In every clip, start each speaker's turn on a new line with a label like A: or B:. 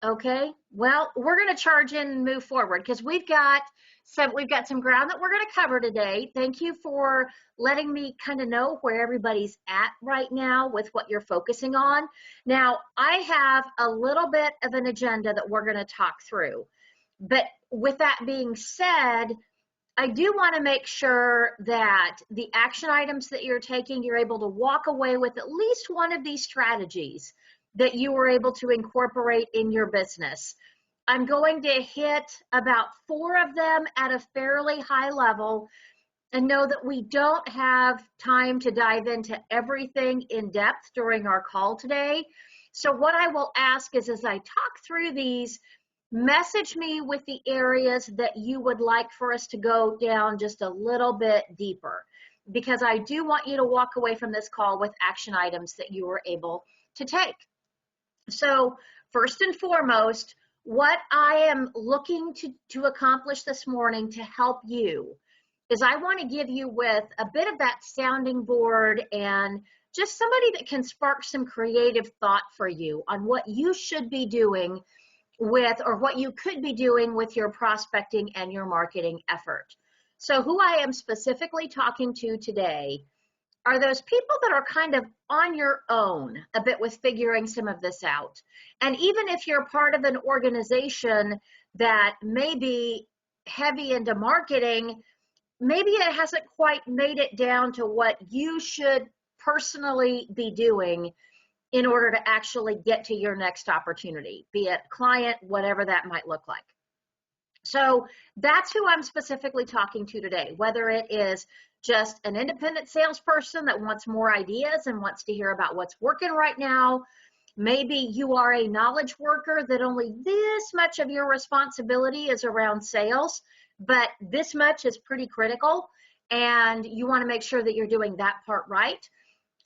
A: Okay, well, we're going to charge in and move forward because we've got some ground that we're going to cover today. Thank you for letting me kind of know where everybody's at right now with what you're focusing on. Now, I have a little bit of an agenda that we're going to talk through. But with that being said, I do want to make sure that the action items that you're taking, you're able to walk away with at least one of these strategies that you were able to incorporate in your business. I'm going to hit about 4 of them at a fairly high level, and know that we don't have time to dive into everything in depth during our call today. So what I will ask is, as I talk through these, message me with the areas that you would like for us to go down just a little bit deeper, because I do want you to walk away from this call with action items that you were able to take. So first and foremost, what I am looking to accomplish this morning to help you is I want to give you with a bit of that sounding board and just somebody that can spark some creative thought for you on what you should be doing with, or what you could be doing with your prospecting and your marketing effort. So who I am specifically talking to today are those people that are kind of on your own a bit with figuring some of this out. And even if you're part of an organization that may be heavy into marketing, maybe it hasn't quite made it down to what you should personally be doing in order to actually get to your next opportunity, be it client, whatever that might look like. So that's who I'm specifically talking to today, whether it is just an independent salesperson that wants more ideas and wants to hear about what's working right now. Maybe you are a knowledge worker that only this much of your responsibility is around sales, but this much is pretty critical, and you want to make sure that you're doing that part right.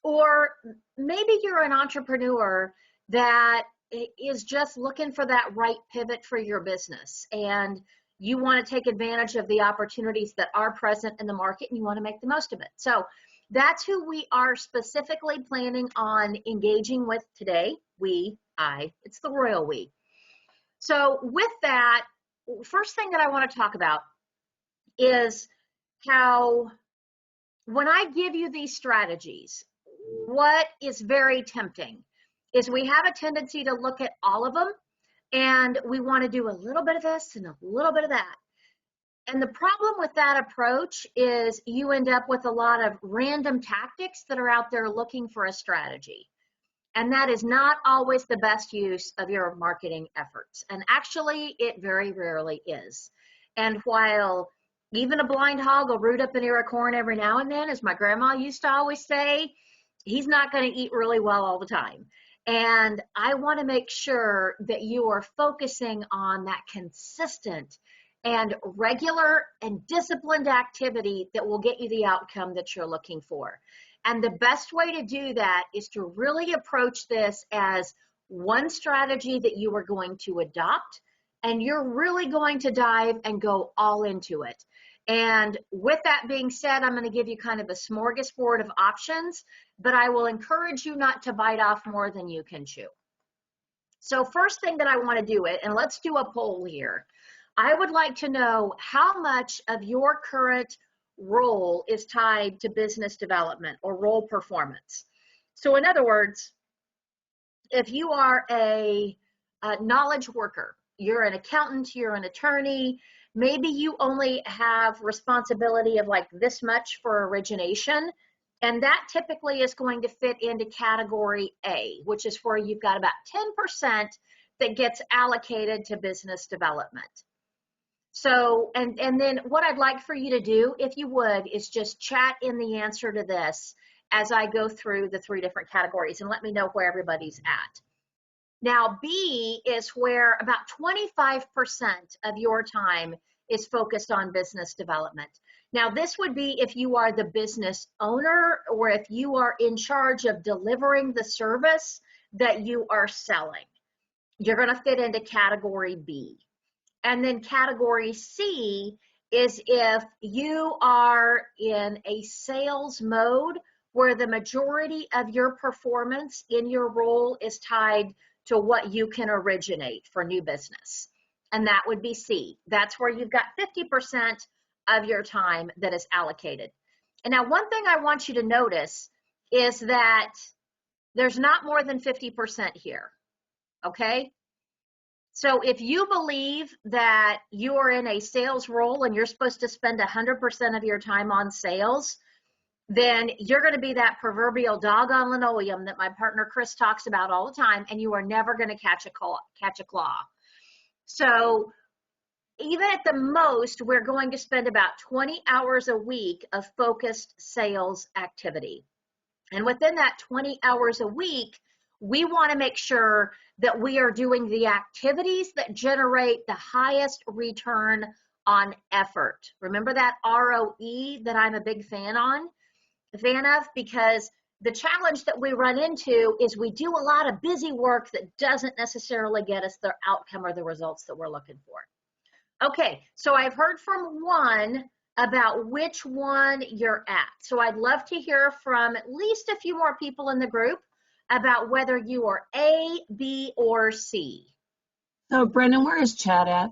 A: Or maybe you're an entrepreneur that is just looking for that right pivot for your business, and you want to take advantage of the opportunities that are present in the market, and you want to make the most of it. So that's who we are specifically planning on engaging with today. It's the royal we. So with that, first thing that I want to talk about is how, when I give you these strategies, what is very tempting is we have a tendency to look at all of them, and we want to do a little bit of this and a little bit of that. And the problem with that approach is you end up with a lot of random tactics that are out there looking for a strategy. And that is not always the best use of your marketing efforts. And actually, it very rarely is. And while even a blind hog will root up an ear of corn every now and then, as my grandma used to always say, he's not going to eat really well all the time. And I want to make sure that you are focusing on that consistent and regular and disciplined activity that will get you the outcome that you're looking for. And the best way to do that is to really approach this as one strategy that you are going to adopt, and you're really going to dive and go all into it. And with that being said, I'm going to give you kind of a smorgasbord of options, but I will encourage you not to bite off more than you can chew. So first thing that I want to do it, and let's do a poll here. I would like to know how much of your current role is tied to business development or role performance. So in other words, if you are a knowledge worker, you're an accountant, you're an attorney, maybe you only have responsibility of like this much for origination, and that typically is going to fit into category A, which is where you've got about 10% that gets allocated to business development. So, and then what I'd like for you to do, if you would, is just chat in the answer to this as I go through the 3 different categories, and let me know where everybody's at. Now, B is where about 25% of your time is focused on business development. Now, this would be if you are the business owner or if you are in charge of delivering the service that you are selling. You're going to fit into category B. And then category C is if you are in a sales mode where the majority of your performance in your role is tied to what you can originate for new business. And that would be C. That's where you've got 50% of your time that is allocated. And now one thing I want you to notice is that there's not more than 50% here, okay? So if you believe that you are in a sales role and you're supposed to spend 100% of your time on sales, then you're going to be that proverbial dog on linoleum that my partner Chris talks about all the time, and you are never going to catch a claw. So even at the most, we're going to spend about 20 hours a week of focused sales activity. And within that 20 hours a week, we want to make sure that we are doing the activities that generate the highest return on effort. Remember that ROE that I'm a big fan of, because the challenge that we run into is we do a lot of busy work that doesn't necessarily get us the outcome or the results that we're looking for. Okay, so I've heard from one about which one you're at. So I'd love to hear from at least a few more people in the group about whether you are A, B, or C.
B: So Brendan, where is chat at?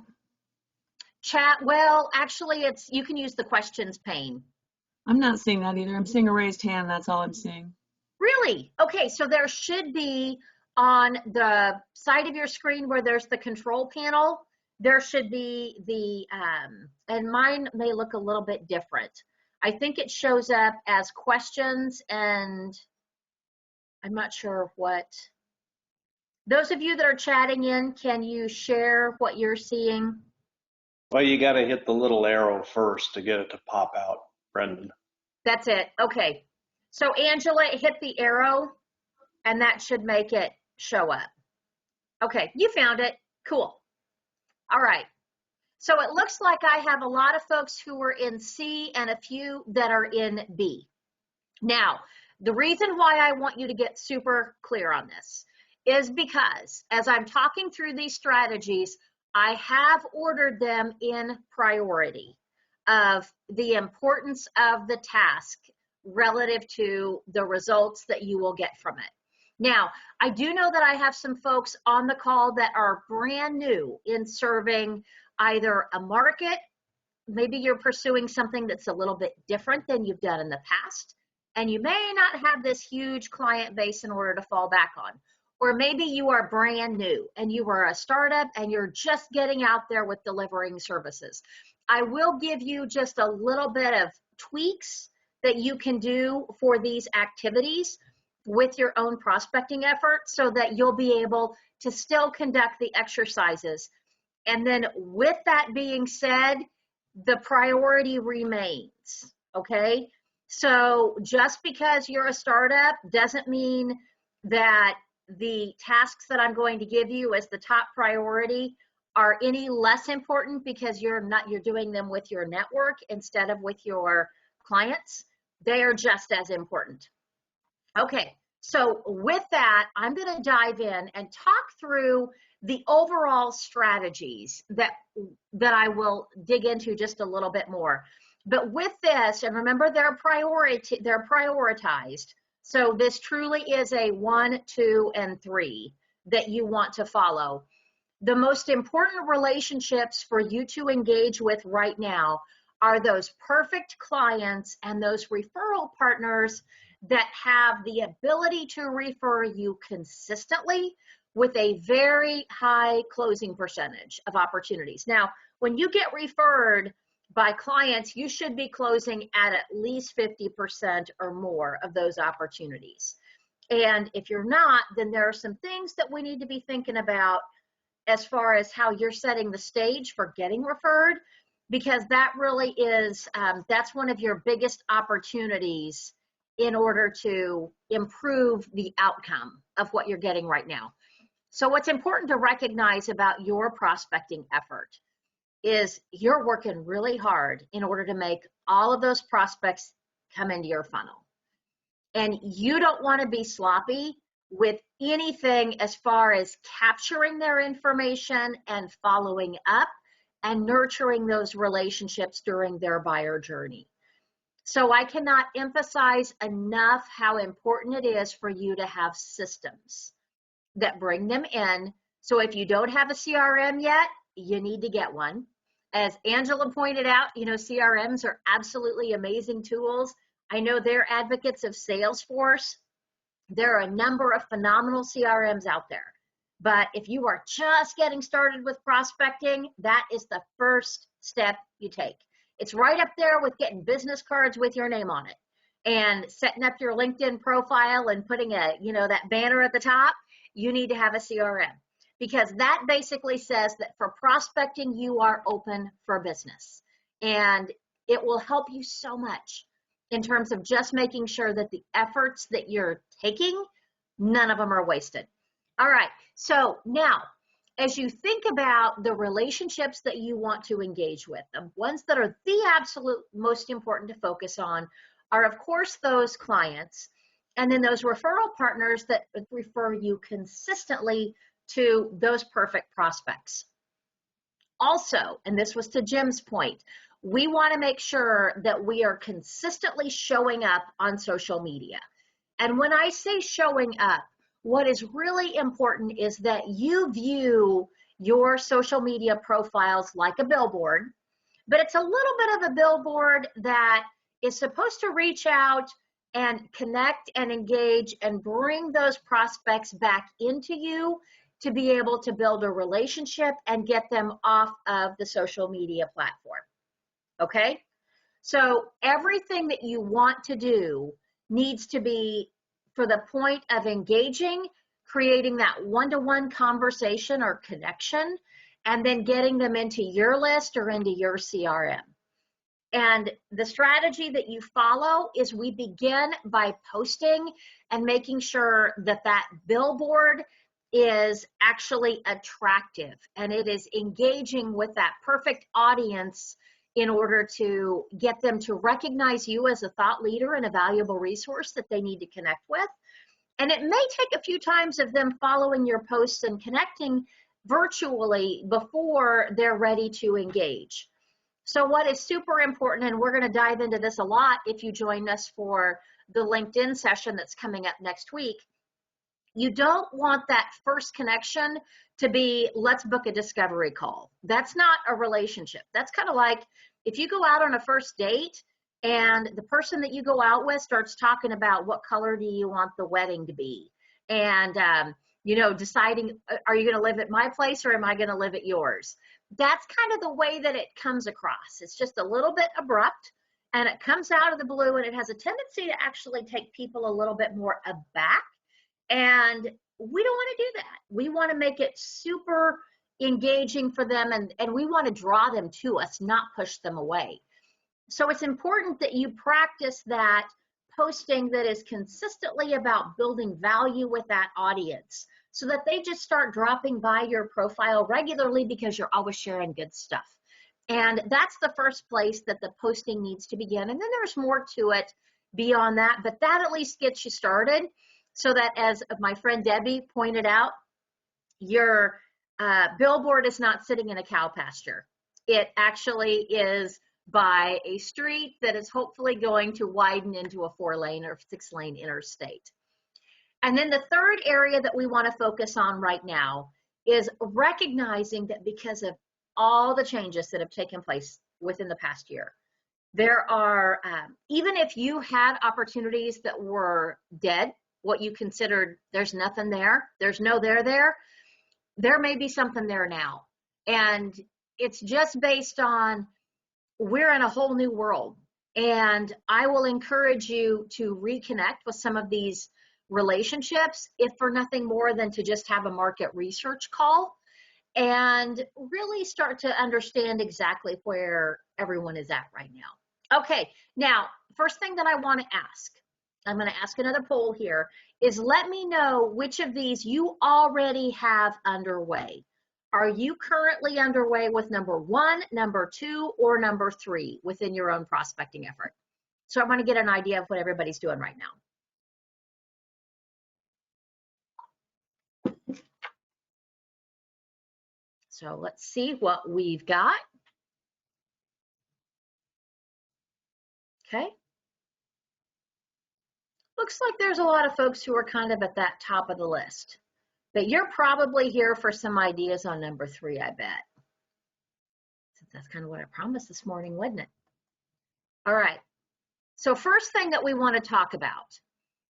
A: Chat, well, actually you can use the questions pane.
B: I'm not seeing that either. I'm seeing a raised hand, that's all I'm seeing.
A: Really? Okay, so there should be on the side of your screen where there's the control panel, there should be the, and mine may look a little bit different. I think it shows up as questions, and I'm not sure what. Those of you that are chatting in, can you share what you're seeing?
C: Well, you got to hit the little arrow first to get it to pop out, Brendan.
A: That's it. Okay. So Angela, hit the arrow, and that should make it show up. Okay, you found it. Cool. All right. So it looks like I have a lot of folks who are in C and a few that are in B. Now, the reason why I want you to get super clear on this is because as I'm talking through these strategies, I have ordered them in priority of the importance of the task relative to the results that you will get from it. Now, I do know that I have some folks on the call that are brand new in serving either a market, maybe you're pursuing something that's a little bit different than you've done in the past, and you may not have this huge client base in order to fall back on. Or maybe you are brand new and you are a startup and you're just getting out there with delivering services. I will give you just a little bit of tweaks that you can do for these activities with your own prospecting effort so that you'll be able to still conduct the exercises. And then with that being said, the priority remains, okay? So just because you're a startup doesn't mean that the tasks that I'm going to give you as the top priority are any less important because you're doing them with your network instead of with your clients. They are just as important. Okay, so with that, I'm going to dive in and talk through the overall strategies that I will dig into just a little bit more. But with this, and remember they're prioritized. So this truly is a 1, 2, and 3 that you want to follow. The most important relationships for you to engage with right now are those perfect clients and those referral partners that have the ability to refer you consistently with a very high closing percentage of opportunities. Now, when you get referred by clients, you should be closing at least 50% or more of those opportunities. And if you're not, then there are some things that we need to be thinking about as far as how you're setting the stage for getting referred, because that really is, that's one of your biggest opportunities in order to improve the outcome of what you're getting right now. So what's important to recognize about your prospecting effort is you're working really hard in order to make all of those prospects come into your funnel. And you don't want to be sloppy with anything as far as capturing their information and following up and nurturing those relationships during their buyer journey. So I cannot emphasize enough how important it is for you to have systems. that bring them in. So if you don't have a CRM yet, you need to get one. As Angela pointed out, CRMs are absolutely amazing tools. I know they're advocates of Salesforce. There are a number of phenomenal CRMs out there. But if you are just getting started with prospecting, that is the first step you take. It's right up there with getting business cards with your name on it and setting up your LinkedIn profile and putting that banner at the top. You need to have a CRM, because that basically says that for prospecting, you are open for business. And it will help you so much in terms of just making sure that the efforts that you're taking, none of them are wasted. All right, so now, as you think about the relationships that you want to engage with, the ones that are the absolute most important to focus on are, of course, those clients, and then those referral partners that refer you consistently to those perfect prospects. Also, and this was to Jim's point, we want to make sure that we are consistently showing up on social media. And when I say showing up, what is really important is that you view your social media profiles like a billboard, but it's a little bit of a billboard that is supposed to reach out and connect and engage and bring those prospects back into you to be able to build a relationship and get them off of the social media platform. Okay? So everything that you want to do needs to be for the point of engaging, creating that one-to-one conversation or connection, and then getting them into your list or into your CRM. And the strategy that you follow is we begin by posting and making sure that that billboard is actually attractive and it is engaging with that perfect audience in order to get them to recognize you as a thought leader and a valuable resource that they need to connect with. And it may take a few times of them following your posts and connecting virtually before they're ready to engage. So what is super important, and we're going to dive into this a lot if you join us for the LinkedIn session that's coming up next week, you don't want that first connection to be, let's book a discovery call. That's not a relationship. That's kind of like if you go out on a first date and the person that you go out with starts talking about what color do you want the wedding to be, and deciding, are you going to live at my place or am I going to live at yours? That's kind of the way that it comes across. It's just a little bit abrupt and it comes out of the blue, and it has a tendency to actually take people a little bit more aback. And we don't want to do that. We want to make it super engaging for them, and we want to draw them to us, not push them away. So it's important that you practice that posting that is consistently about building value with that audience so that they just start dropping by your profile regularly because you're always sharing good stuff. And that's the first place that the posting needs to begin. And then there's more to it beyond that, but that at least gets you started so that, as my friend Debbie pointed out, your billboard is not sitting in a cow pasture. It actually is by a street that is hopefully going to widen into a 4-lane or 6-lane interstate. And then the third area that we want to focus on right now is recognizing that because of all the changes that have taken place within the past year, there are, even if you had opportunities that were dead, what you considered there's nothing there, there's no there may be something there now. And it's just based on we're in a whole new world. And I will encourage you to reconnect with some of these relationships, if for nothing more than to just have a market research call and really start to understand exactly where everyone is at right now. Okay, now, first thing that I want to ask, I'm going to ask another poll here, is let me know which of these you already have underway. Are you currently underway with number 1, number 2, or number 3 within your own prospecting effort? So I want to get an idea of what everybody's doing right now. So let's see what we've got. Okay. Looks like there's a lot of folks who are kind of at that top of the list. But you're probably here for some ideas on number 3, I bet. That's kind of what I promised this morning, wasn't it? All right. So first thing that we want to talk about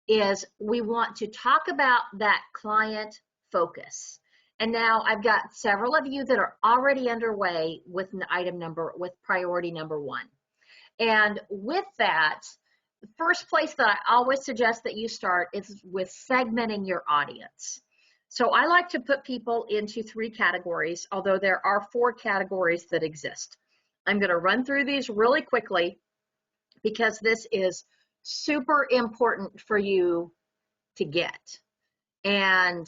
A: is we want to talk about that client focus. And now I've got several of you that are already underway with with priority number 1. And with that, the first place that I always suggest that you start is with segmenting your audience. So I like to put people into 3 categories, although there are 4 categories that exist. I'm going to run through these really quickly because this is super important for you to get. And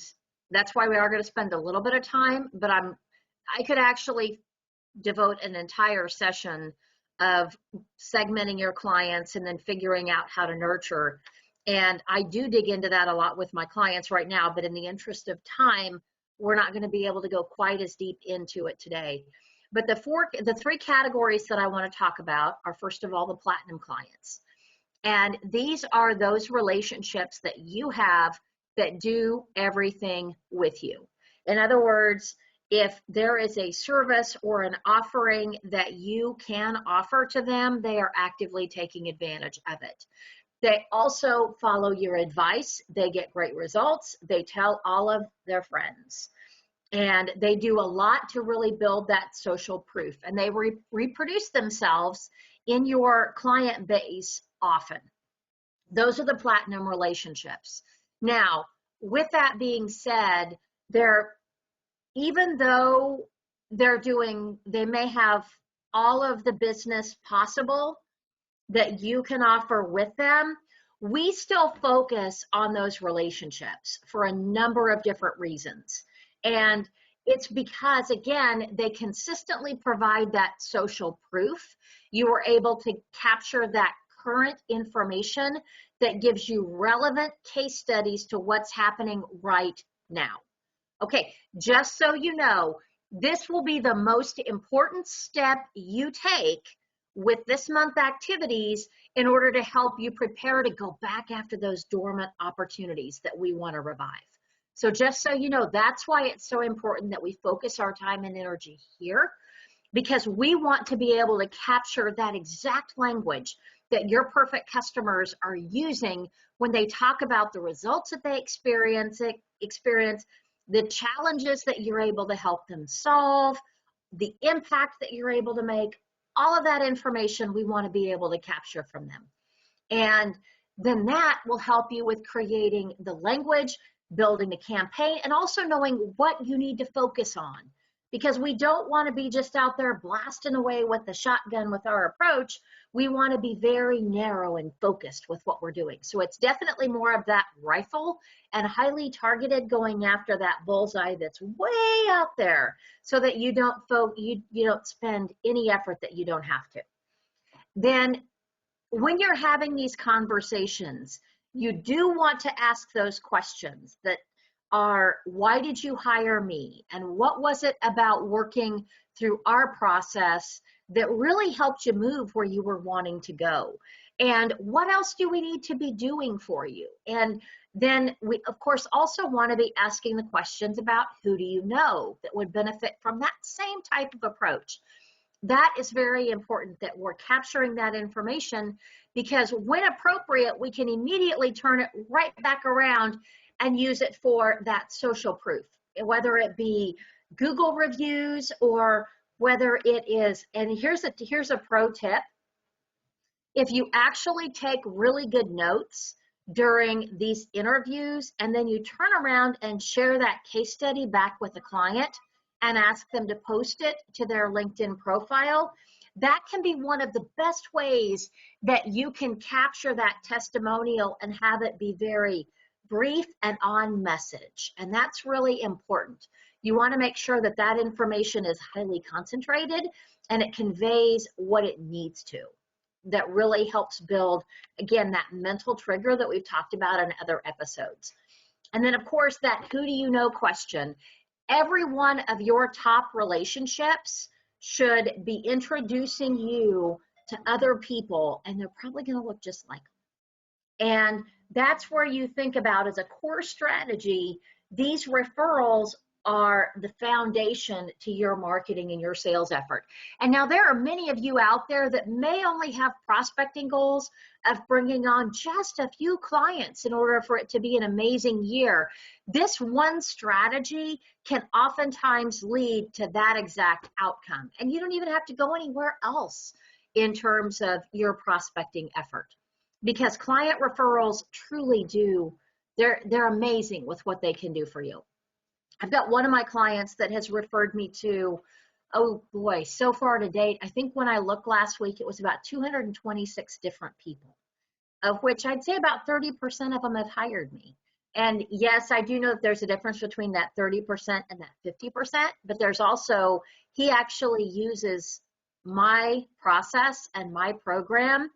A: that's why we are going to spend a little bit of time, but I could actually devote an entire session of segmenting your clients and then figuring out how to nurture. And I do dig into that a lot with my clients right now, but in the interest of time, we're not going to be able to go quite as deep into it today. But the 3 categories that I want to talk about are, first of all, the platinum clients. And these are those relationships that you have that do everything with you. In other words, if there is a service or an offering that you can offer to them, they are actively taking advantage of it. They also follow your advice. They get great results. They tell all of their friends. And they do a lot to really build that social proof. And they reproduce themselves in your client base often. Those are the platinum relationships. Now, with that being said, even though they may have all of the business possible that you can offer with them, we still focus on those relationships for a number of different reasons. And it's because, again, they consistently provide that social proof. You are able to capture that current information that gives you relevant case studies to what's happening right now. Okay, just so you know, this will be the most important step you take with this month activities in order to help you prepare to go back after those dormant opportunities that we want to revive. So just so you know, that's why it's so important that we focus our time and energy here, because we want to be able to capture that exact language that your perfect customers are using when they talk about the results that they experience, the challenges that you're able to help them solve, the impact that you're able to make. All of that information we want to be able to capture from them. And then that will help you with creating the language, building the campaign, and also knowing what you need to focus on. Because we don't want to be just out there blasting away with the shotgun with our approach. We want to be very narrow and focused with what we're doing. So it's definitely more of that rifle and highly targeted, going after that bullseye that's way out there, so that you don't spend any effort that you don't have to. Then when you're having these conversations, you do want to ask those questions that are, why did you hire me? And what was it about working through our process that really helped you move where you were wanting to go? And what else do we need to be doing for you? And then we, of course, also want to be asking the questions about, who do you know that would benefit from that same type of approach? That is very important that we're capturing that information, because when appropriate, we can immediately turn it right back around and use it for that social proof, whether it be Google reviews or whether it is, and here's a pro tip. If you actually take really good notes during these interviews, and then you turn around and share that case study back with the client and ask them to post it to their LinkedIn profile, that can be one of the best ways that you can capture that testimonial and have it be very brief and on message. And that's really important. You want to make sure that that information is highly concentrated and it conveys what it needs to. That really helps build, again, that mental trigger that we've talked about in other episodes. And then, of course, that who do you know question. Every one of your top relationships should be introducing you to other people, and they're probably going to look just like them. And that's where you think about, as a core strategy, these referrals are the foundation to your marketing and your sales effort. And now there are many of you out there that may only have prospecting goals of bringing on just a few clients in order for it to be an amazing year. This one strategy can oftentimes lead to that exact outcome. And you don't even have to go anywhere else in terms of your prospecting effort, because client referrals truly do, they're amazing with what they can do for you. I've got one of my clients that has referred me to, oh boy, so far to date, I think when I looked last week, it was about 226 different people, of which I'd say about 30% of them have hired me. And yes, I do know that there's a difference between that 30% and that 50%, but there's also, he actually uses my process and my program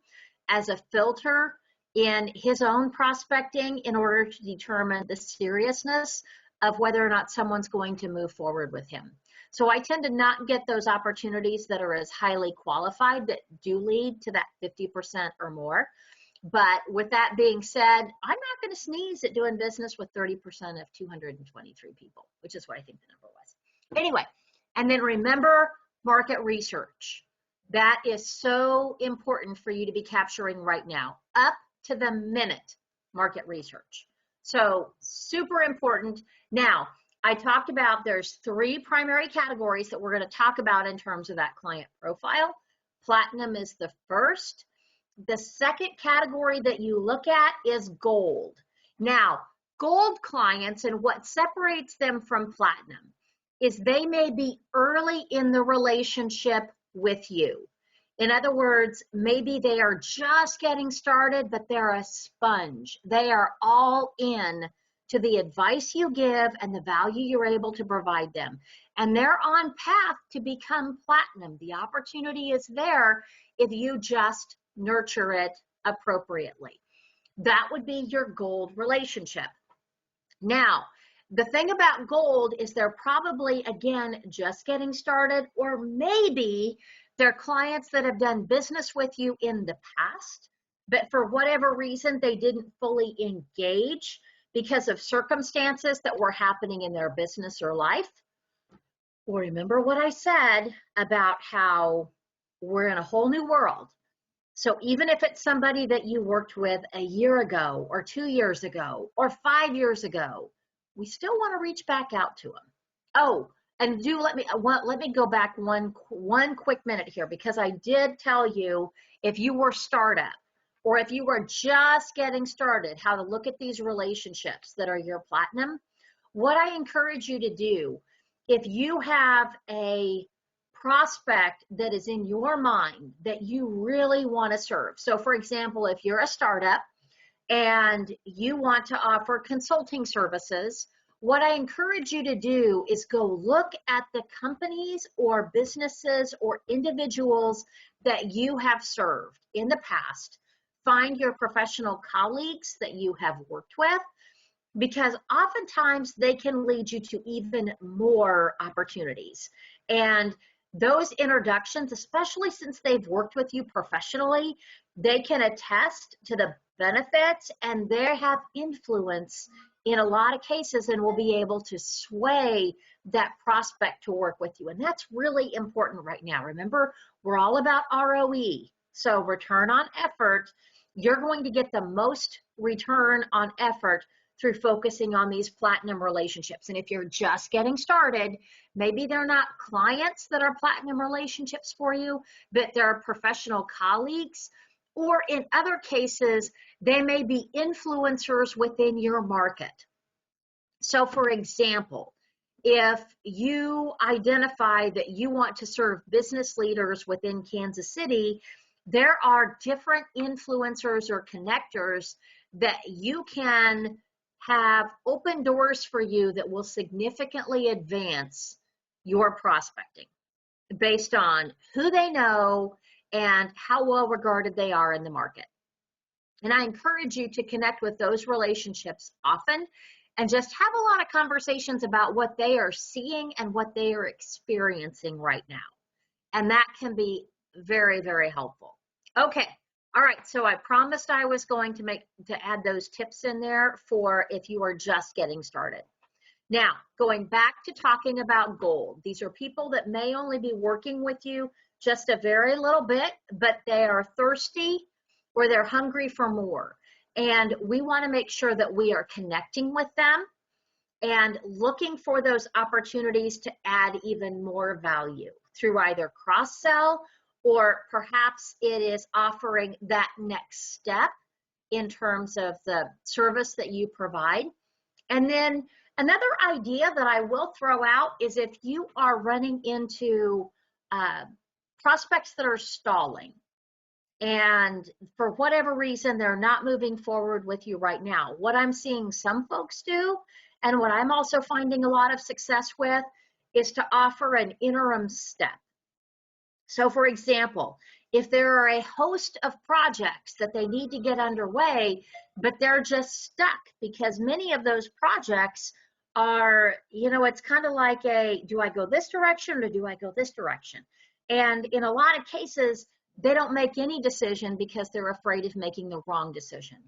A: as a filter in his own prospecting in order to determine the seriousness of whether or not someone's going to move forward with him. So I tend to not get those opportunities that are as highly qualified that do lead to that 50% or more. But with that being said, I'm not going to sneeze at doing business with 30% of 223 people, which is what I think the number was. Anyway, and then remember market research. That is so important for you to be capturing right now, up to the minute market research. So super important. Now, I talked about there's 3 primary categories that we're going to talk about in terms of that client profile. Platinum is the first. The second category that you look at is gold. Now, gold clients, and what separates them from platinum is they may be early in the relationship with you. In other words, maybe they are just getting started, but they're a sponge. They are all in to the advice you give and the value you're able to provide them. And they're on path to become platinum. The opportunity is there if you just nurture it appropriately. That would be your gold relationship. Now, the thing about gold is they're probably, again, just getting started, or maybe they're clients that have done business with you in the past, but for whatever reason, they didn't fully engage because of circumstances that were happening in their business or life. Well, remember what I said about how we're in a whole new world. So even if it's somebody that you worked with a year ago or 2 years ago or 5 years ago, we still want to reach back out to them. Oh, and let me go back one quick minute here, because I did tell you if you were startup or if you were just getting started, how to look at these relationships that are your platinum. What I encourage you to do, if you have a prospect that is in your mind that you really want to serve. So for example, if you're a startup and you want to offer consulting services, what I encourage you to do is go look at the companies or businesses or individuals that you have served in the past. Find your professional colleagues that you have worked with, because oftentimes they can lead you to even more opportunities. And those introductions, especially since they've worked with you professionally, they can attest to the benefits, and they have influence in a lot of cases and will be able to sway that prospect to work with you. And that's really important right now. Remember, we're all about ROE. So return on effort, you're going to get the most return on effort through focusing on these platinum relationships. And if you're just getting started, maybe they're not clients that are platinum relationships for you, but they're professional colleagues, or in other cases, they may be influencers within your market. So for example, if you identify that you want to serve business leaders within Kansas City, there are different influencers or connectors that you can have open doors for you that will significantly advance your prospecting based on who they know and how well regarded they are in the market. And I encourage you to connect with those relationships often and just have a lot of conversations about what they are seeing and what they are experiencing right now. And that can be very, very helpful. Okay. All right, so I promised I was going to add those tips in there for if you are just getting started. Now, going back to talking about gold, these are people that may only be working with you just a very little bit, but they are thirsty or they're hungry for more. And we want to make sure that we are connecting with them and looking for those opportunities to add even more value through either cross-sell, or perhaps it is offering that next step in terms of the service that you provide. And then another idea that I will throw out is if you are running into prospects that are stalling, and for whatever reason, they're not moving forward with you right now. What I'm seeing some folks do, and what I'm also finding a lot of success with, is to offer an interim step. So for example, if there are a host of projects that they need to get underway, but they're just stuck because many of those projects are, it's kind of like do I go this direction or do I go this direction? And in a lot of cases, they don't make any decision because they're afraid of making the wrong decision.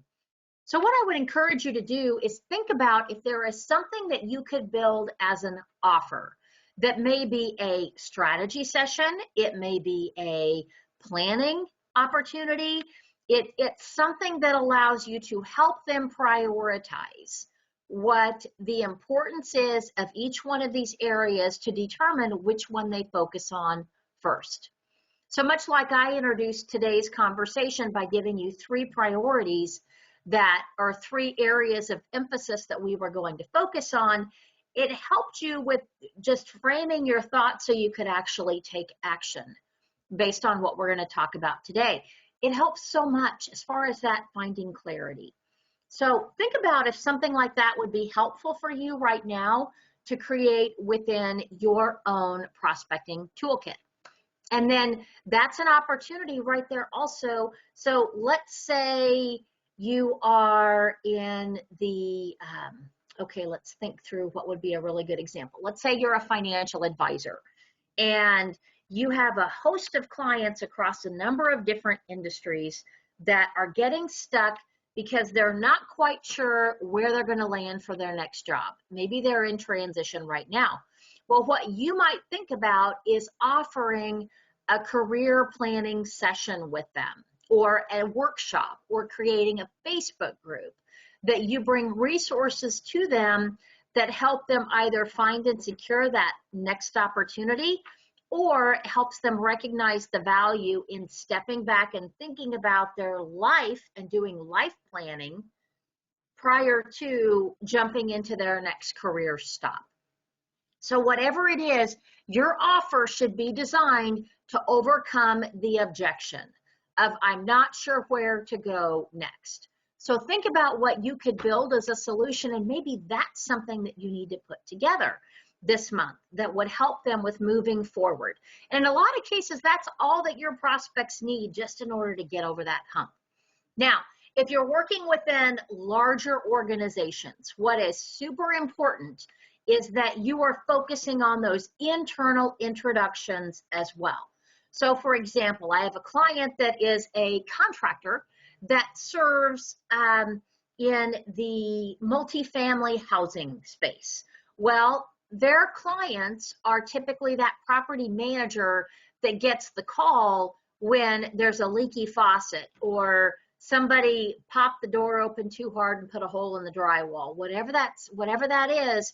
A: So what I would encourage you to do is think about if there is something that you could build as an offer that may be a strategy session, it may be a planning opportunity, it's something that allows you to help them prioritize what the importance is of each one of these areas to determine which one they focus on first. So much like I introduced today's conversation by giving you 3 priorities that are 3 areas of emphasis that we were going to focus on, it helped you with just framing your thoughts so you could actually take action based on what we're going to talk about today. It helps so much as far as that finding clarity. So think about if something like that would be helpful for you right now to create within your own prospecting toolkit. And then that's an opportunity right there also. So let's say you are in the, okay, let's think through what would be a really good example. Let's say you're a financial advisor and you have a host of clients across a number of different industries that are getting stuck because they're not quite sure where they're going to land for their next job. Maybe they're in transition right now. Well, what you might think about is offering a career planning session with them, or a workshop, or creating a Facebook group that you bring resources to them that help them either find and secure that next opportunity, or helps them recognize the value in stepping back and thinking about their life and doing life planning prior to jumping into their next career stop. So whatever it is, your offer should be designed to overcome the objection of I'm not sure where to go next. So think about what you could build as a solution, and maybe that's something that you need to put together this month that would help them with moving forward. And in a lot of cases, that's all that your prospects need just in order to get over that hump. Now, if you're working within larger organizations, what is super important is that you are focusing on those internal introductions as well. So for example, I have a client that is a contractor that serves in the multifamily housing space. Well, their clients are typically that property manager that gets the call when there's a leaky faucet, or somebody popped the door open too hard and put a hole in the drywall. Whatever that is,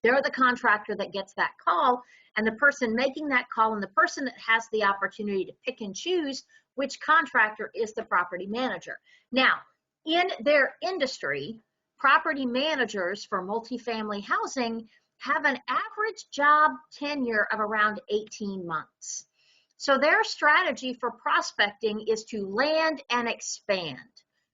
A: they're the contractor that gets that call, and the person making that call and the person that has the opportunity to pick and choose which contractor is the property manager. Now, in their industry, property managers for multifamily housing have an average job tenure of around 18 months. So their strategy for prospecting is to land and expand.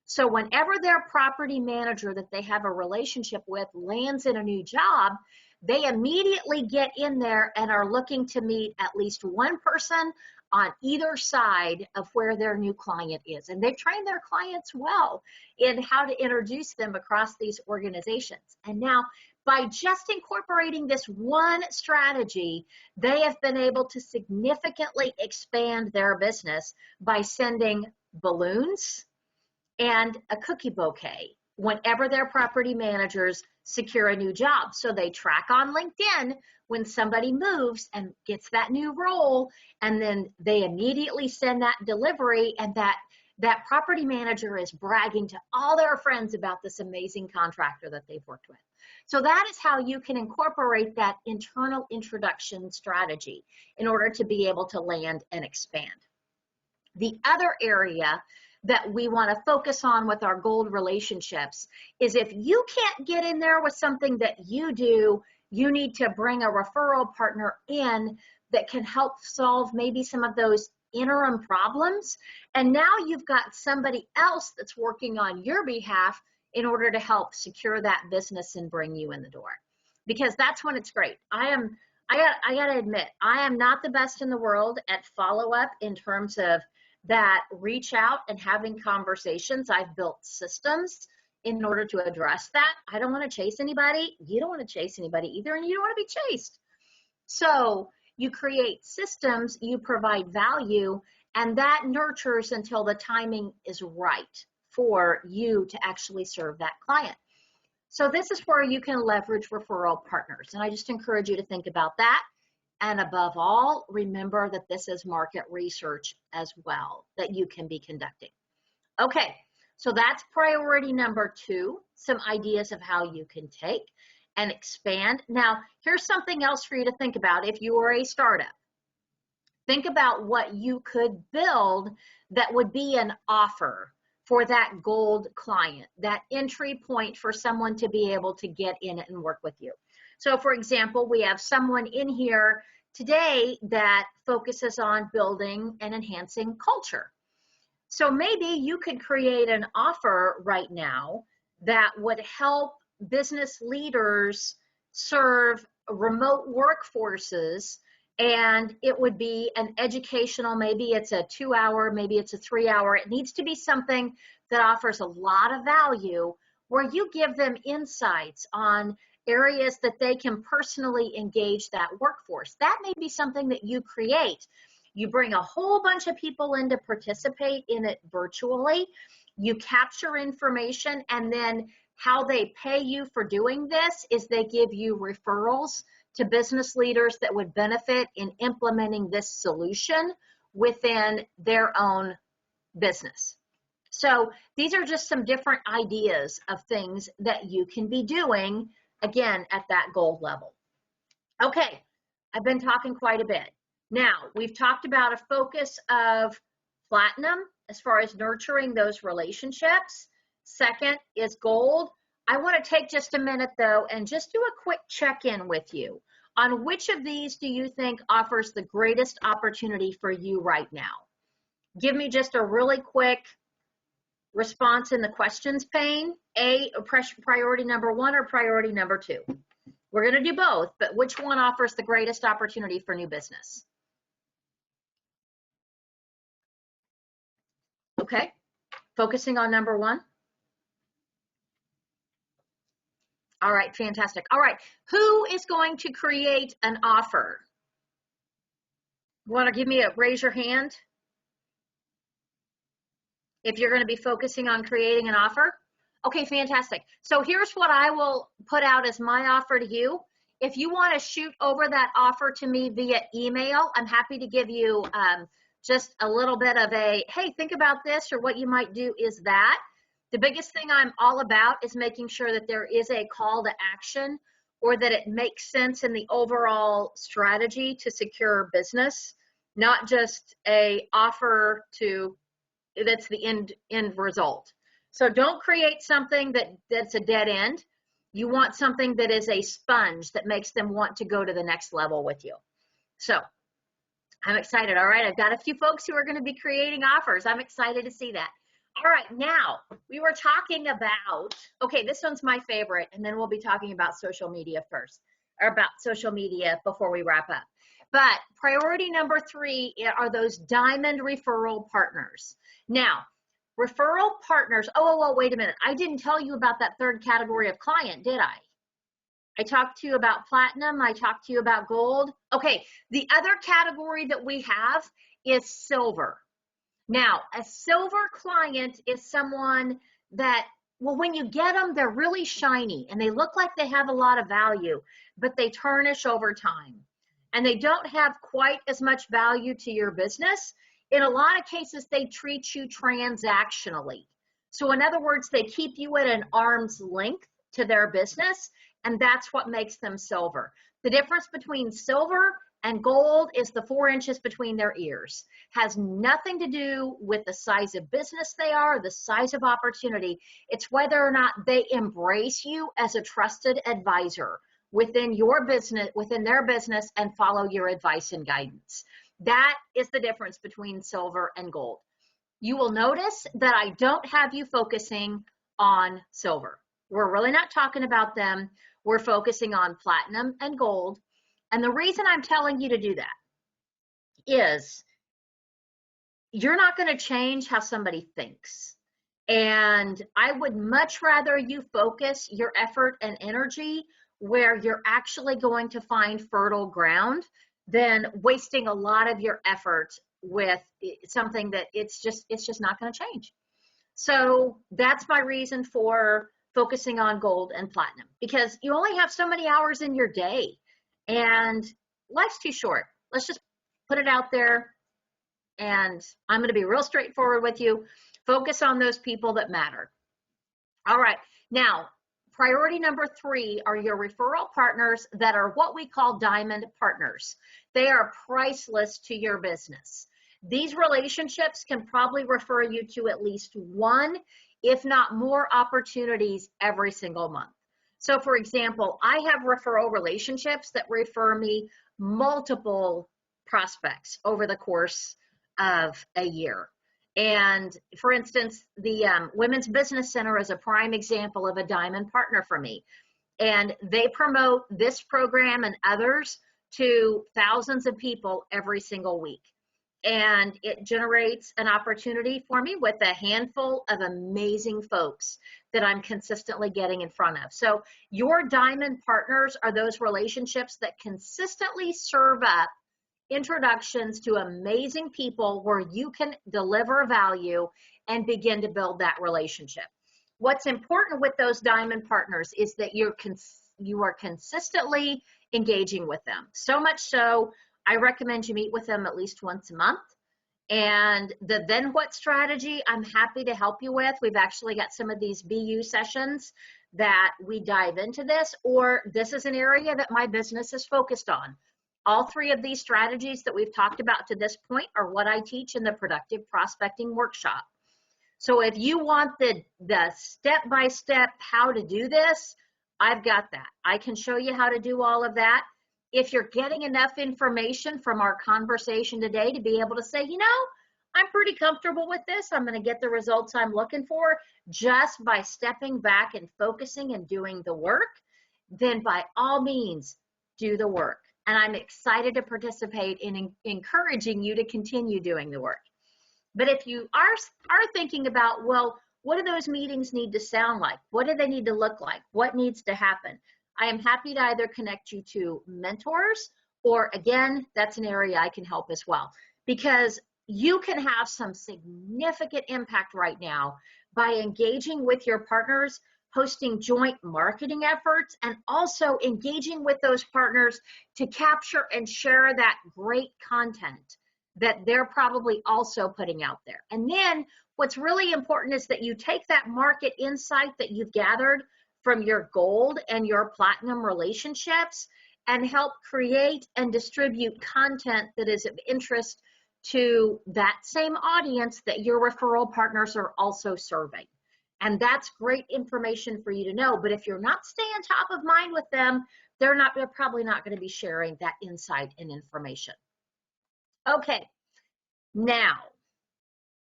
A: So whenever their property manager that they have a relationship with lands in a new job, they immediately get in there and are looking to meet at least one person on either side of where their new client is. And they've trained their clients well in how to introduce them across these organizations. And now, by just incorporating this one strategy, they have been able to significantly expand their business by sending balloons and a cookie bouquet whenever their property managers secure a new job. So they track on LinkedIn when somebody moves and gets that new role, and then they immediately send that delivery, and that property manager is bragging to all their friends about this amazing contractor that they've worked with. So that is how you can incorporate that internal introduction strategy in order to be able to land and expand. The other area that we want to focus on with our gold relationships is if you can't get in there with something that you do, you need to bring a referral partner in that can help solve maybe some of those interim problems. And now you've got somebody else that's working on your behalf in order to help secure that business and bring you in the door. Because that's when it's great. I gotta admit, I am not the best in the world at follow-up in terms of that reach out and having conversations. I've built systems in order to address that. I don't want to chase anybody. You don't want to chase anybody either, and you don't want to be chased. So you create systems, you provide value, and that nurtures until the timing is right for you to actually serve that client. So this is where you can leverage referral partners. And I just encourage you to think about that. And above all, remember that this is market research as well that you can be conducting. Okay, so that's priority number 2, some ideas of how you can take and expand. Now, here's something else for you to think about if you are a startup. Think about what you could build that would be an offer for that gold client, that entry point for someone to be able to get in and work with you. So for example, we have someone in here today that focuses on building and enhancing culture. So maybe you could create an offer right now that would help business leaders serve remote workforces, and it would be an educational, maybe it's a 2-hour, maybe it's a 3-hour. It needs to be something that offers a lot of value where you give them insights on areas that they can personally engage that workforce. That may be something that you create. You bring a whole bunch of people in to participate in it virtually. You capture information, and then how they pay you for doing this is they give you referrals to business leaders that would benefit in implementing this solution within their own business. So these are just some different ideas of things that you can be doing, again, at that gold level. Okay, I've been talking quite a bit. Now, we've talked about a focus of platinum as far as nurturing those relationships. Second is gold. I want to take just a minute, though, and just do a quick check-in with you on which of these do you think offers the greatest opportunity for you right now. Give me just a really quick response in the questions pane. Priority number 1 or priority number 2? We're going to do both, but which one offers the greatest opportunity for new business? Okay, focusing on number 1. All right, fantastic. All right, who is going to create an offer? Want to give me a raise your hand if you're going to be focusing on creating an offer? Okay, fantastic. So here's what I will put out as my offer to you. If you want to shoot over that offer to me via email, I'm happy to give you just a little bit of a, hey, think about this, or what you might do is that. The biggest thing I'm all about is making sure that there is a call to action, or that it makes sense in the overall strategy to secure business, not just a offer that's the end result. So don't create something that's a dead end. You want something that is a sponge that makes them want to go to the next level with you. So I'm excited. All right, I've got a few folks who are going to be creating offers. I'm excited to see that. All right, now we were talking about, okay, this one's my favorite, and then we'll be talking about social media first, or about social media before we wrap up. But priority number 3 are those diamond referral partners. Now, referral partners, oh, wait a minute. I didn't tell you about that third category of client, did I? I talked to you about platinum. I talked to you about gold. Okay, the other category that we have is silver. Now, a silver client is someone that Well, when you get them, they're really shiny and they look like they have a lot of value, but they tarnish over time. And they don't have quite as much value to your business. In a lot of cases, they treat you transactionally. So in other words, they keep you at an arm's length to their business, and that's what makes them silver. The difference between silver and gold is the 4 inches between their ears. Has nothing to do with the size of business they are, the size of opportunity. It's whether or not they embrace you as a trusted advisor within your business, within their business, and follow your advice and guidance. That is the difference between silver and gold. You will notice that I don't have you focusing on silver. We're really not talking about them. We're focusing on platinum and gold. And the reason I'm telling you to do that is you're not going to change how somebody thinks. And I would much rather you focus your effort and energy where you're actually going to find fertile ground than wasting a lot of your effort with something that it's just not going to change. So that's my reason for focusing on gold and platinum, because you only have so many hours in your day and life's too short. Let's just put it out there. And I'm going to be real straightforward with you. Focus on those people that matter. All right. Now, priority number 3 are your referral partners that are what we call diamond partners. They are priceless to your business. These relationships can probably refer you to at least one, if not more, opportunities every single month. So for example, I have referral relationships that refer me multiple prospects over the course of a year. And for instance, the Women's Business Center is a prime example of a diamond partner for me. And they promote this program and others to thousands of people every single week. And it generates an opportunity for me with a handful of amazing folks that I'm consistently getting in front of. So your diamond partners are those relationships that consistently serve up introductions to amazing people where you can deliver value and begin to build that relationship. What's important with those diamond partners is that you are consistently engaging with them. So much so, I recommend you meet with them at least once a month. And the then what strategy, I'm happy to help you with. We've actually got some of these BU sessions that we dive into this, or this is an area that my business is focused on. All 3 of these strategies that we've talked about to this point are what I teach in the Productive Prospecting Workshop. So if you want the step-by-step how to do this, I've got that. I can show you how to do all of that. If you're getting enough information from our conversation today to be able to say, you know, I'm pretty comfortable with this, I'm going to get the results I'm looking for just by stepping back and focusing and doing the work, then by all means, do the work. And I'm excited to participate in encouraging you to continue doing the work. But if you are thinking about, well, what do those meetings need to sound like? What do they need to look like? What needs to happen? I am happy to either connect you to mentors, or again, that's an area I can help as well, because you can have some significant impact right now by engaging with your partners, hosting joint marketing efforts, and also engaging with those partners to capture and share that great content that they're probably also putting out there. And then what's really important is that you take that market insight that you've gathered from your gold and your platinum relationships and help create and distribute content that is of interest to that same audience that your referral partners are also serving. And that's great information for you to know. But if you're not staying top of mind with them, they're probably not going to be sharing that insight and information. Okay, now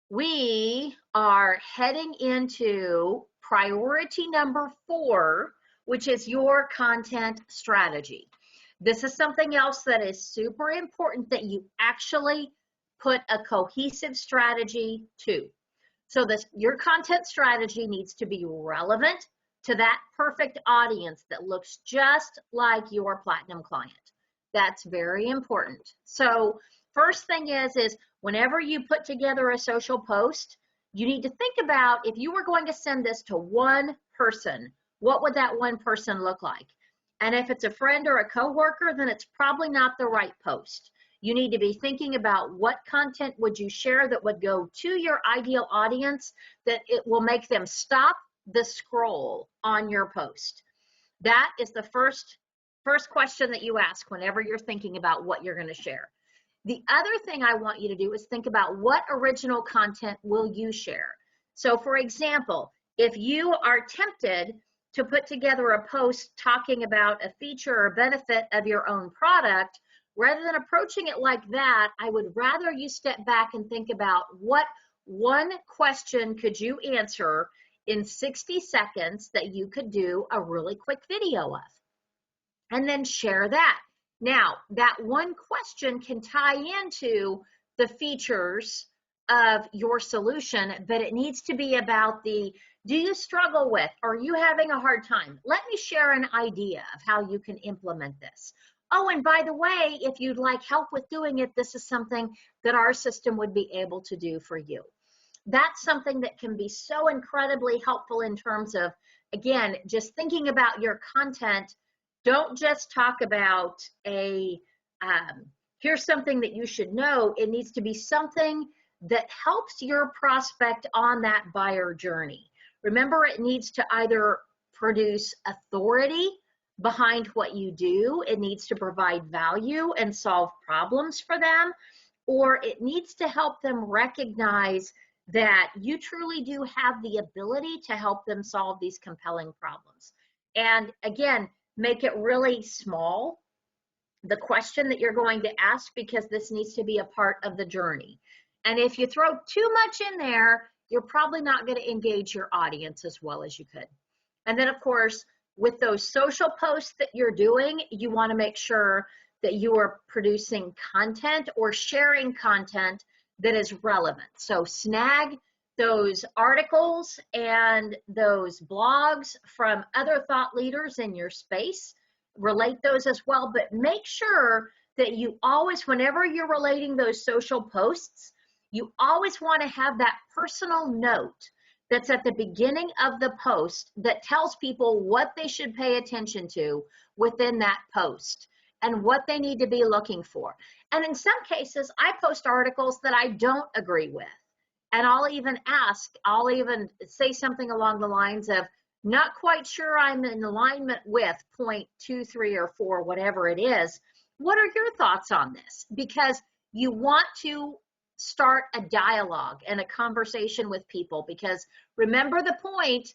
A: we are heading into priority number 4, which is your content strategy. This is something else that is super important that you actually put a cohesive strategy to. So your content strategy needs to be relevant to that perfect audience that looks just like your platinum client. That's very important. So first thing is whenever you put together a social post, you need to think about, if you were going to send this to one person, what would that one person look like? And if it's a friend or a coworker, then it's probably not the right post. You need to be thinking about what content would you share that would go to your ideal audience, that it will make them stop the scroll on your post. That is the first question that you ask whenever you're thinking about what you're going to share. The other thing I want you to do is think about what original content will you share. So for example, if you are tempted to put together a post talking about a feature or benefit of your own product, rather than approaching it like that, I would rather you step back and think about what one question could you answer in 60 seconds that you could do a really quick video of, and then share that. Now, that one question can tie into the features of your solution, but it needs to be about the, do you struggle with, are you having a hard time? Let me share an idea of how you can implement this. Oh, and by the way, if you'd like help with doing it, this is something that our system would be able to do for you. That's something that can be so incredibly helpful in terms of, again, just thinking about your content. Don't just talk about here's something that you should know. It needs to be something that helps your prospect on that buyer journey. Remember, it needs to either produce authority behind what you do, it needs to provide value and solve problems for them, or it needs to help them recognize that you truly do have the ability to help them solve these compelling problems. And again, make it really small, the question that you're going to ask, because this needs to be a part of the journey. And if you throw too much in there, you're probably not going to engage your audience as well as you could. And then, of course, with those social posts that you're doing, you want to make sure that you are producing content or sharing content that is relevant. So snag those articles and those blogs from other thought leaders in your space, relate those as well, but make sure that you always, whenever you're relating those social posts, you always want to have that personal note that's at the beginning of the post that tells people what they should pay attention to within that post and what they need to be looking for. And in some cases, I post articles that I don't agree with. And I'll even say something along the lines of, not quite sure I'm in alignment with point 2, 3, or 4, whatever it is. What are your thoughts on this? Because you want to start a dialogue and a conversation with people, because remember, the point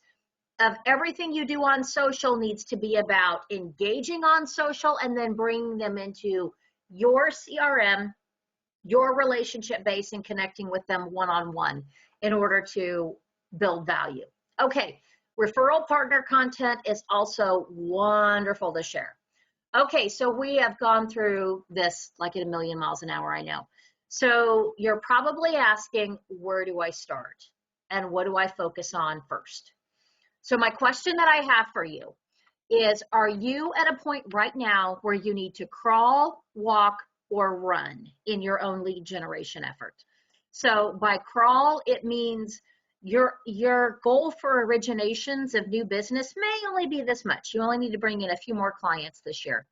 A: of everything you do on social needs to be about engaging on social and then bringing them into your CRM, your relationship base, and connecting with them one-on-one in order to build value. Okay, referral partner content is also wonderful to share. Okay, so we have gone through this like at a million miles an hour, I know. So you're probably asking, where do I start? And what do I focus on first? So my question that I have for you is, are you at a point right now where you need to crawl, walk, or run in your own lead generation effort? So by crawl, it means your goal for originations of new business may only be this much. You only need to bring in a few more clients this year.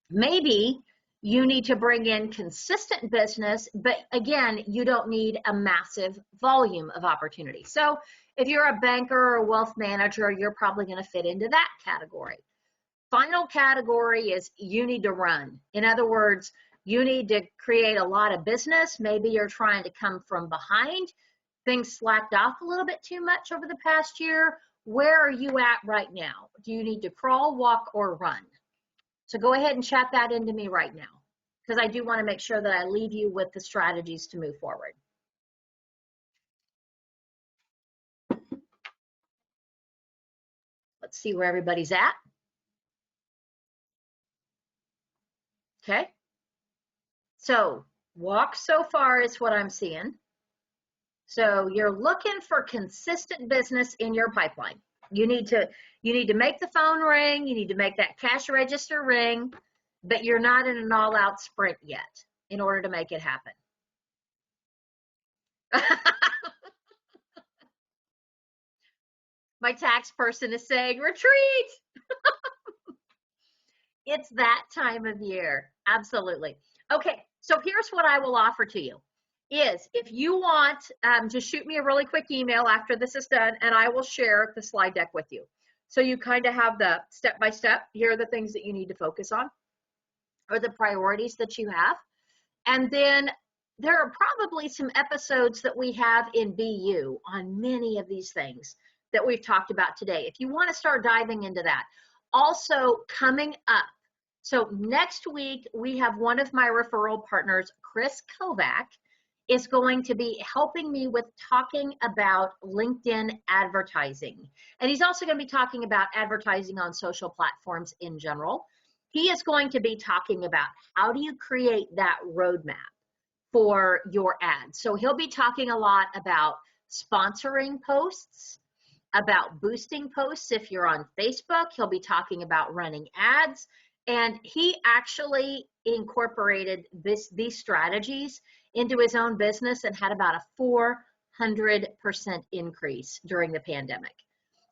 A: Maybe you need to bring in consistent business, but again, you don't need a massive volume of opportunity. So if you're a banker or a wealth manager, you're probably going to fit into that category. Final category is you need to run. In other words, you need to create a lot of business. Maybe you're trying to come from behind. Things slacked off a little bit too much over the past year. Where are you at right now? Do you need to crawl, walk, or run? So go ahead and chat that into me right now, because I do want to make sure that I leave you with the strategies to move forward. Let's see where everybody's at. Okay. So walk so far is what I'm seeing. So you're looking for consistent business in your pipeline. You need to make the phone ring, you need to make that cash register ring, but you're not in an all-out sprint yet in order to make it happen. My tax person is saying, retreat. It's that time of year. Absolutely. Okay, so here's what I will offer to you is if you want, just shoot me a really quick email after this is done, and I will share the slide deck with you. So you kind of have the step-by-step, here are the things that you need to focus on, or the priorities that you have. And then there are probably some episodes that we have in BU on many of these things that we've talked about today. If you want to start diving into that. Also coming up, so next week we have one of my referral partners, Chris Kovac, is going to be helping me with talking about LinkedIn advertising. And he's also going to be talking about advertising on social platforms in general. He is going to be talking about how do you create that roadmap for your ads. So he'll be talking a lot about sponsoring posts, about boosting posts if you're on Facebook. He'll be talking about running ads. And he actually incorporated these strategies into his own business and had about a 400% increase during the pandemic.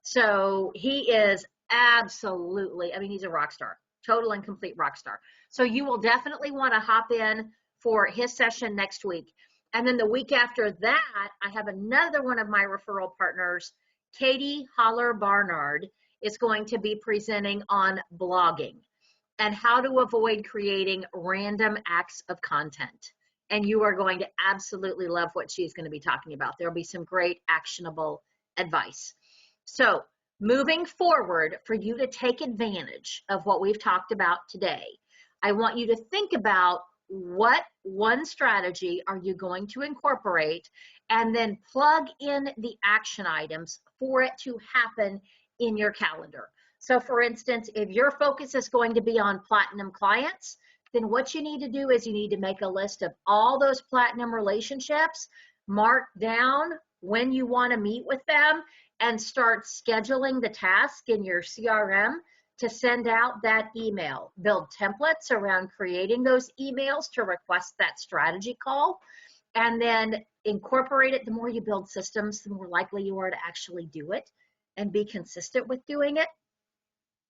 A: So he is absolutely, I mean, he's a rock star, total and complete rock star. So you will definitely want to hop in for his session next week. And then the week after that, I have another one of my referral partners, Katie Holler-Barnard, is going to be presenting on blogging and how to avoid creating random acts of content. And you are going to absolutely love what she's going to be talking about. There'll be some great actionable advice. So moving forward, for you to take advantage of what we've talked about today, I want you to think about what one strategy are you going to incorporate, and then plug in the action items for it to happen in your calendar. So for instance, if your focus is going to be on platinum clients, then what you need to do is you need to make a list of all those platinum relationships, mark down when you want to meet with them, and start scheduling the task in your CRM to send out that email. Build templates around creating those emails to request that strategy call, and then incorporate it. The more you build systems, the more likely you are to actually do it and be consistent with doing it.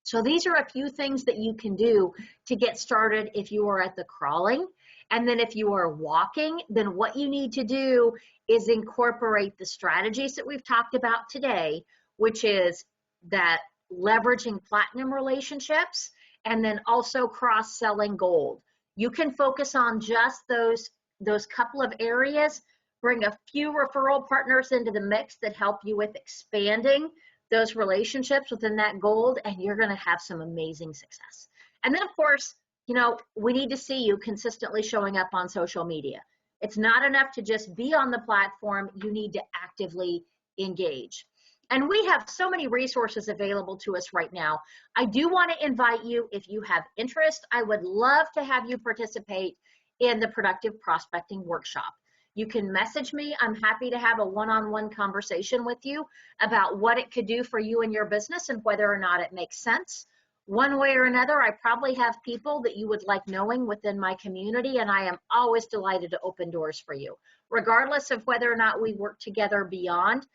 A: So these are a few things that you can do to get started if you are at the crawling. And then if you are walking, then what you need to do is incorporate the strategies that we've talked about today, which is that leveraging platinum relationships and then also cross-selling gold. You can focus on just those couple of areas, bring a few referral partners into the mix that help you with expanding those relationships within that gold, and you're going to have some amazing success. And then of course, you know, we need to see you consistently showing up on social media. It's not enough to just be on the platform. You need to actively engage. And we have so many resources available to us right now. I do want to invite you, if you have interest, I would love to have you participate in the Productive Prospecting Workshop. You can message me. I'm happy to have a one-on-one conversation with you about what it could do for you and your business and whether or not it makes sense. One way or another, I probably have people that you would like knowing within my community, and I am always delighted to open doors for you. Regardless of whether or not we work together beyond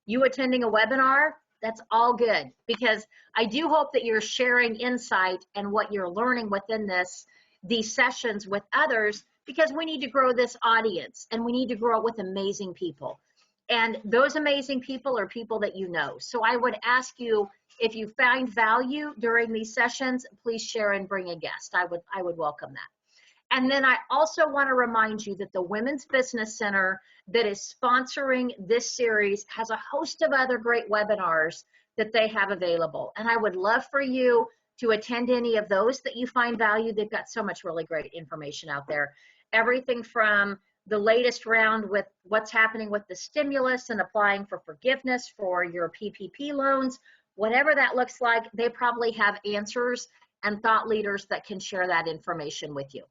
A: you attending a webinar, that's all good, because I do hope that you're sharing insight and what you're learning within these sessions with others, because we need to grow this audience and we need to grow it with amazing people. And those amazing people are people that you know. So I would ask you, if you find value during these sessions, please share and bring a guest. I would welcome that. And then I also want to remind you that the Women's Business Center that is sponsoring this series has a host of other great webinars that they have available. And I would love for you to attend any of those that you find value. They've got so much really great information out there. Everything from the latest round with what's happening with the stimulus and applying for forgiveness for your PPP loans, whatever that looks like, they probably have answers and thought leaders that can share that information with you.